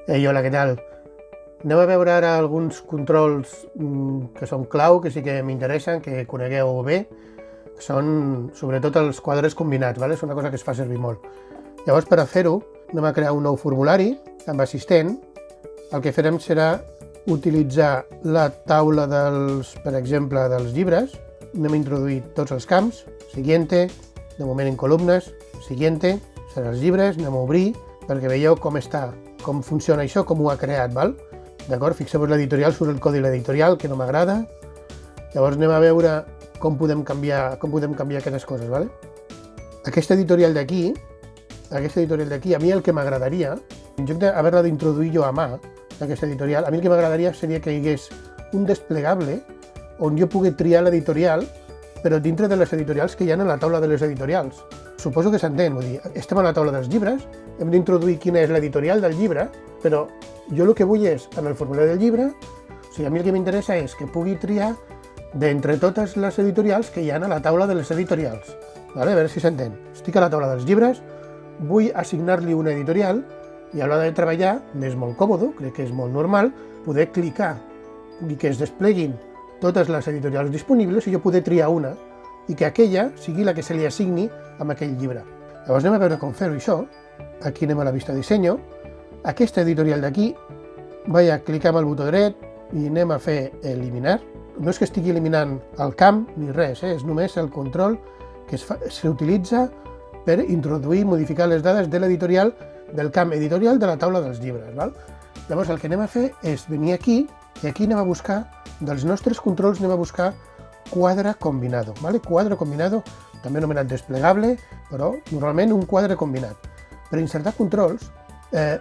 Ei, hola, què tal? Anem a veure ara alguns controls que són clau, que sí que m'interessen, que conegueu bé, que són sobretot els quadres combinats, ¿vale? És una cosa que es fa servir molt. Llavors, per a fer-ho, anem a crear un nou formulari amb assistent. El que farem serà utilitzar la taula per exemple, dels llibres. Anem a introduir tots els camps. Siguiente, de moment en columnes. Siguiente, serà els llibres. Anem a obrir perquè veieu com funciona això, com ho ha creat, val? D'acord? Fixeu-vos l'editorial, surt el codi de l'editorial, que no m'agrada. Llavors anem a veure com podem canviar aquestes coses, vale? Aquesta editorial d'aquí, a mi el que m'agradaria, en lloc d'haver-la d'introduir jo a mà, aquesta editorial, a mi el que m'agradaria seria que hi hagués un desplegable on jo pugui triar l'editorial, però dintre de les editorials que hi ha a la taula de les editorials. Suposo que s'entén, vull dir, estem a la taula dels llibres, hem d'introduir quina és l'editorial del llibre, però jo el que vull és, en el formulari del llibre, o sigui, a mi el que m'interessa és que pugui triar d'entre totes les editorials que hi ha a la taula de les editorials. Vale? A veure si s'entén. Estic a la taula dels llibres, vull assignar-li una editorial i a l'hora de treballar m'és molt còmode, crec que és molt normal, poder clicar i que es despleguin totes les editorials disponibles i jo poder triar una i que aquella sigui la que se li assigni amb aquell llibre. Llavors anem a veure com fer-ho això. Aquí anem a la vista disseny. Aquesta editorial d'aquí, vaig a clicar amb el botó dret i anem a fer eliminar. No és que estigui eliminant el camp ni res, és només el control que s'utilitza per introduir i modificar les dades de l'editorial del camp editorial de la taula dels llibres. Val? Llavors el que anem a fer és venir aquí i aquí anem a buscar, dels nostres controls anem a buscar quadre combinado. Vale? Quadre combinado, també anomenat desplegable, però normalment un quadre combinat. Per insertar controls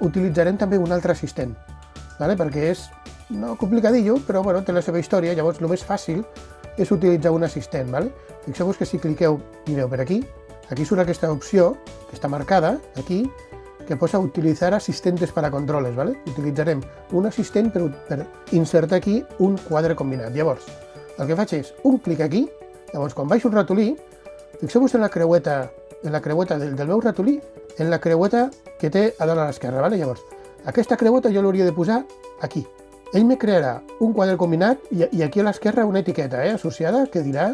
utilitzarem també un altre assistent, vale? Perquè és no complicadillo, però bueno, té la seva història, llavors el més fàcil és utilitzar un assistent. Vale? Fixeu-vos que si cliqueu, mireu per aquí surt aquesta opció que està marcada aquí, que posa utilitzar asistentes para controles. Vale? Utilitzarem un assistent per insertar aquí un quadre combinat. Llavors, el que faig és un clic aquí, llavors quan baixo el ratolí, fixeu-vos en la creueta del meu ratolí, en la creueta que té a dalt a l'esquerra. Vale? Llavors, aquesta creueta jo l'hauria de posar aquí. Ell me crearà un quadre combinat i aquí a l'esquerra una etiqueta associada que dirà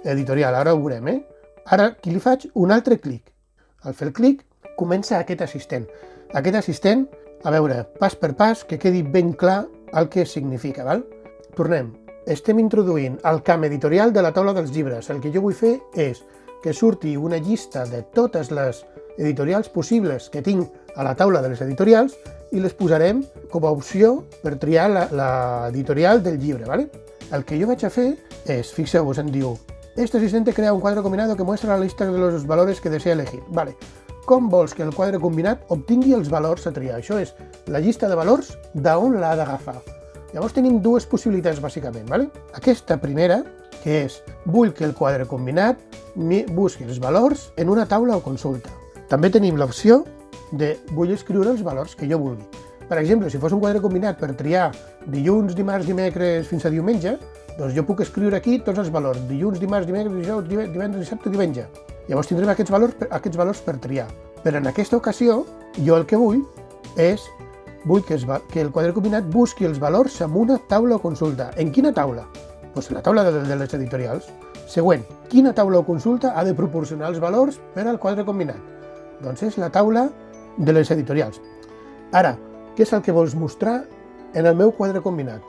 editorial. Ara ho veurem. Ara aquí li faig un altre clic. Al fer el clic comença aquest assistent. Aquest assistent, a veure, pas per pas, que quedi ben clar el que significa. Val? Tornem. Estem introduint el camp editorial de la taula dels llibres. El que jo vull fer és que surti una llista de totes les editorials possibles que tinc a la taula de les editorials i les posarem com a opció per triar l'editorial del llibre. ¿Vale? El que jo vaig a fer és, fixeu-vos, em diu este asistente crea un cuadro combinado que muestra la lista de los valores que desea elegir. Vale. Com vols que el quadre combinat obtingui els valors a triar? Això és la llista de valors d'on l'ha d'agafar. Llavors tenim dues possibilitats, bàsicament. ¿Vale? Aquesta primera, que és vull que el quadre combinat busqui els valors en una taula o consulta. També tenim l'opció de vull escriure els valors que jo vulgui. Per exemple, si fos un quadre combinat per triar dilluns, dimarts, dimecres fins a diumenge, doncs jo puc escriure aquí tots els valors, dilluns, dimarts, dimecres, dijous, divendres, dissabte, diumenge. Llavors tindrem aquests valors per triar. Però en aquesta ocasió, jo el que vull és que el quadre combinat busqui els valors en una taula o consulta. En quina taula? Doncs en la taula de les editorials. Següent, quina taula o consulta ha de proporcionar els valors per al quadre combinat? Doncs és la taula de les editorials. Ara, què és el que vols mostrar en el meu quadre combinat?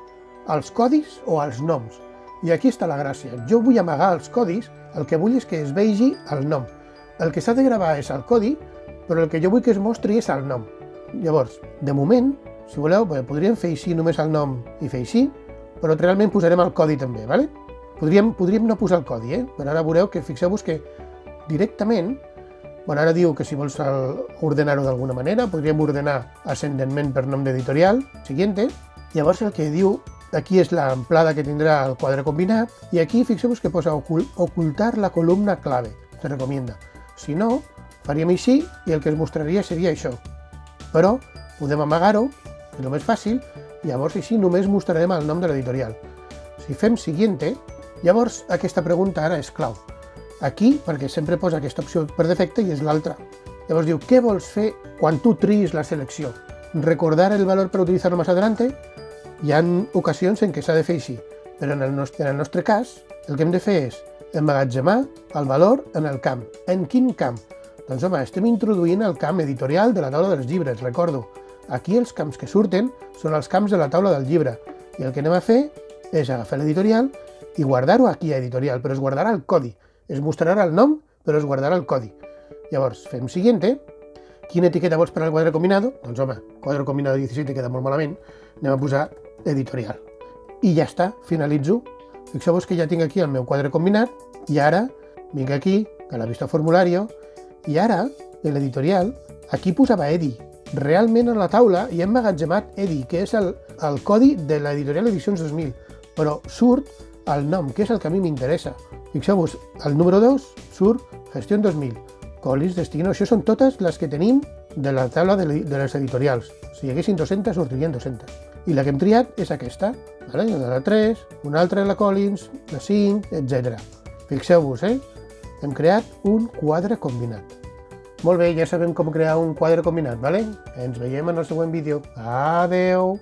Els codis o els noms? I aquí està la gràcia. Jo vull amagar els codis, el que vull és que es vegi el nom. El que s'ha de gravar és el codi, però el que jo vull que es mostri és el nom. Llavors, de moment, si voleu, podríem fer així només el nom i fer així, però realment posarem el codi també, ¿vale? Podríem no posar el codi, però ara veureu que fixeu-vos que directament, ara diu que si vols ordenar-ho d'alguna manera, podríem ordenar ascendentment per nom d'editorial, siguiente, llavors el que diu, aquí és l'amplada que tindrà el quadre combinat, i aquí fixeu-vos que posa ocultar la columna clave, se recomienda. Si no, faríem així i el que es mostraria seria això. Però podem amagar-ho, és el més fàcil, i llavors així només mostrarem el nom de l'editorial. Si fem siguiente, llavors aquesta pregunta ara és clau. Aquí, perquè sempre posa aquesta opció per defecte i és l'altra. Llavors diu, què vols fer quan tu triïs la selecció? recordar el valor para utilizarlo más adelante. Hi ha ocasions en què s'ha de fer així, però en el nostre cas el que hem de fer és emmagatzemar el valor en el camp. En quin camp? Doncs home, estem introduint el camp editorial de la taula dels llibres, recordo. Aquí els camps que surten són els camps de la taula del llibre i el que anem a fer és agafar l'editorial i guardar-ho aquí a editorial, però es guardarà el codi. Es mostrarà el nom, però es guardarà el codi. Llavors, fem siguiente. Quina etiqueta vols per al quadre combinado? Doncs home, quadre combinado 17 queda molt malament. Anem a posar editorial. I ja està, finalitzo. Fixeu-vos que ja tinc aquí el meu quadre combinat i ara vinc aquí a la vista formulario i ara, en l'editorial, aquí posava EDI. Realment a la taula hi hem emmagatzemat EDI, que és el codi de l'editorial Edicions 2000, però surt el nom, que és el que a mi m'interessa. Fixeu-vos, el número 2 surt Gestió 2000, Collins Destino. Això són totes les que tenim de la taula de les editorials. Si hi haguessin 200, sortirien 200. I la que hem triat és aquesta, vale? La 3, una altra la Collins, la 5, etc. Fixeu-vos, hem creat un quadre combinat. Molt bé, ja sabem com crear un quadre combinat, vale? Ens veiem en el següent vídeo. Adeu!